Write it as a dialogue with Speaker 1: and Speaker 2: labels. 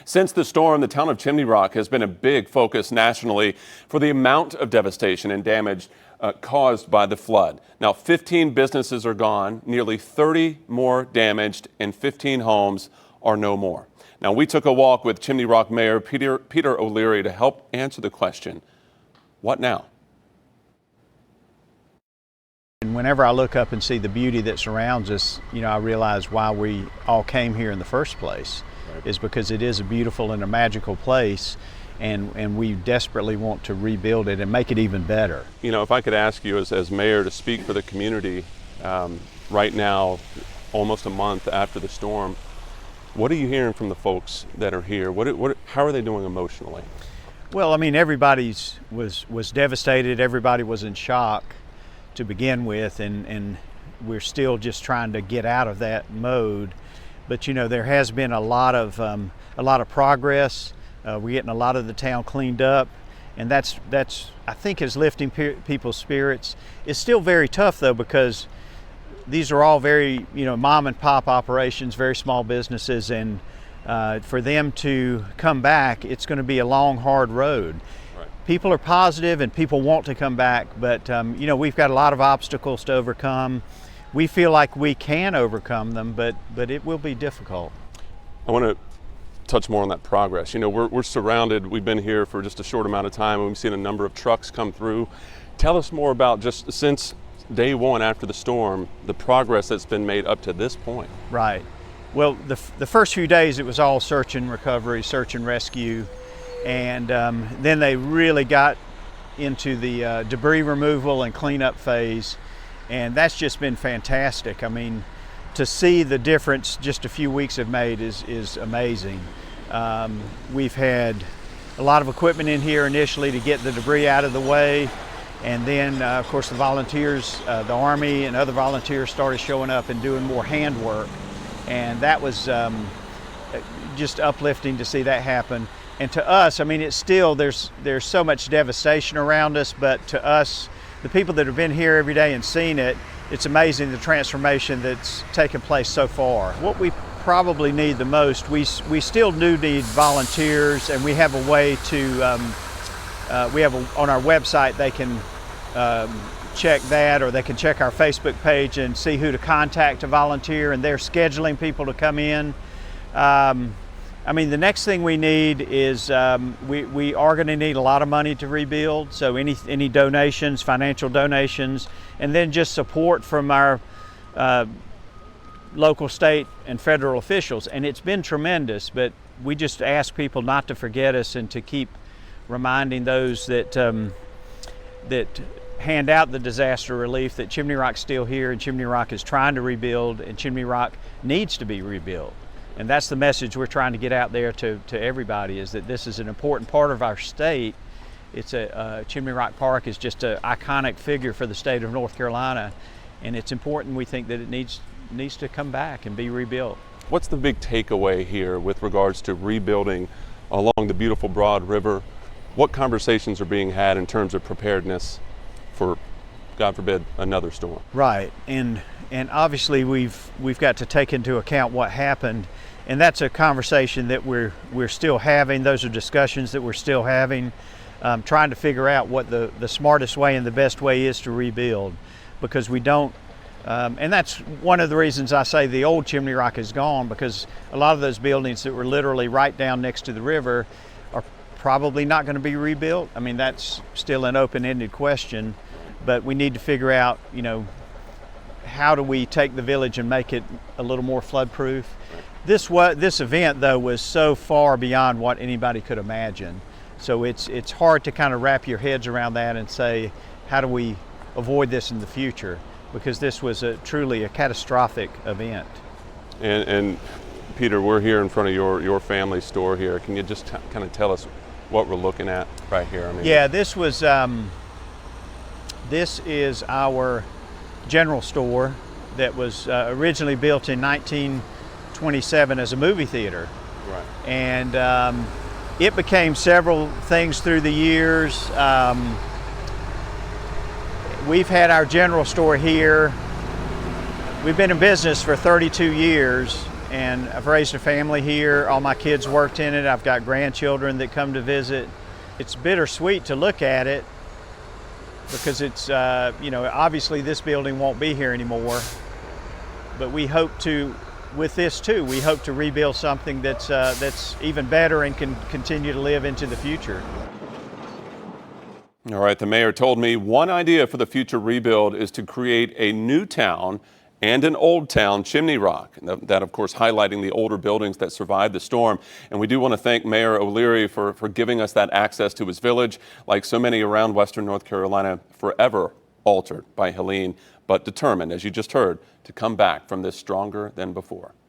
Speaker 1: Since the storm, the town of Chimney Rock has been a big focus nationally for the amount of devastation and damage caused by the flood. Now, 15 businesses are gone, nearly 30 more damaged, and 15 homes are no more. Now, we took a walk with Chimney Rock Mayor Peter O'Leary to help answer the question, what now?
Speaker 2: And whenever I look up and see the beauty that surrounds us, I realize why we all came here in the first place. Right. Is because it is a beautiful and a magical place, and we desperately want to rebuild it and make it even better.
Speaker 1: If I could ask you as mayor to speak for the community right now, almost a month after the storm, what are you hearing from the folks that are here? How are they doing emotionally?
Speaker 2: Well, everybody was devastated. Everybody was in shock to begin with, and we're still just trying to get out of that mode. But there has been a lot of progress. We're getting a lot of the town cleaned up, and that's I think is lifting people's spirits. It's still very tough though, because these are all very mom and pop operations, very small businesses, and for them to come back, it's going to be a long, hard road. Right. People are positive and people want to come back, but we've got a lot of obstacles to overcome. We feel like we can overcome them, but it will be difficult.
Speaker 1: I want to touch more on that progress. We're surrounded. We've been here for just a short amount of time, and we've seen a number of trucks come through. Tell us more about, just since day one after the storm, the progress that's been made up to this point.
Speaker 2: Right. Well, the first few days it was all search and recovery, search and rescue, and then they really got into the debris removal and cleanup phase. And that's just been fantastic. To see the difference just a few weeks have made is amazing. We've had a lot of equipment in here initially to get the debris out of the way. And then, of course, the volunteers, the Army and other volunteers started showing up and doing more handwork. And that was just uplifting to see that happen. And to us, it's still, there's so much devastation around us, but to us, the people that have been here every day and seen it, it's amazing the transformation that's taken place so far. What we probably need the most, we still do need volunteers, and we have a way to, on our website they can check that, or they can check our Facebook page and see who to contact to volunteer, and they're scheduling people to come in. The next thing we need is we are going to need a lot of money to rebuild. So any donations, financial donations, and then just support from our local, state, and federal officials. And it's been tremendous, but we just ask people not to forget us and to keep reminding those that that hand out the disaster relief that Chimney Rock's still here, and Chimney Rock is trying to rebuild, and Chimney Rock needs to be rebuilt. And that's the message we're trying to get out there to everybody, is that this is an important part of our state. It's Chimney Rock Park is just an iconic figure for the state of North Carolina, and it's important, we think, that it needs to come back and be rebuilt.
Speaker 1: What's the big takeaway here with regards to rebuilding along the beautiful Broad River? What conversations are being had in terms of preparedness for, God forbid, another storm?
Speaker 2: Right, and obviously we've got to take into account what happened, and that's a conversation that we're still having. Those are discussions that we're still having, trying to figure out what the smartest way and the best way is to rebuild, because we don't, and that's one of the reasons I say the old Chimney Rock is gone, because a lot of those buildings that were literally right down next to the river are probably not going to be rebuilt. That's still an open-ended question, but we need to figure out, how do we take the village and make it a little more flood-proof? This event, though, was so far beyond what anybody could imagine. So it's hard to kind of wrap your heads around that and say, how do we avoid this in the future? Because this was truly a catastrophic event.
Speaker 1: And Peter, we're here in front of your family store here. Can you just kind of tell us what we're looking at right here?
Speaker 2: Yeah, this is our general store that was originally built in 1927 as a movie theater.
Speaker 1: Right.
Speaker 2: And it became several things through the years. We've had our general store here. We've been in business for 32 years, and I've raised a family here. All my kids worked in it. I've got grandchildren that come to visit. It's bittersweet to look at it because it's, obviously this building won't be here anymore, but we hope to, with this too, we hope to rebuild something that's even better and can continue to live into the future.
Speaker 1: All right, the mayor told me one idea for the future rebuild is to create a new town and an old town, Chimney Rock. That, of course, highlighting the older buildings that survived the storm. And we do want to thank Mayor O'Leary for giving us that access to his village, like so many around Western North Carolina, forever altered by Helene, but determined, as you just heard, to come back from this stronger than before.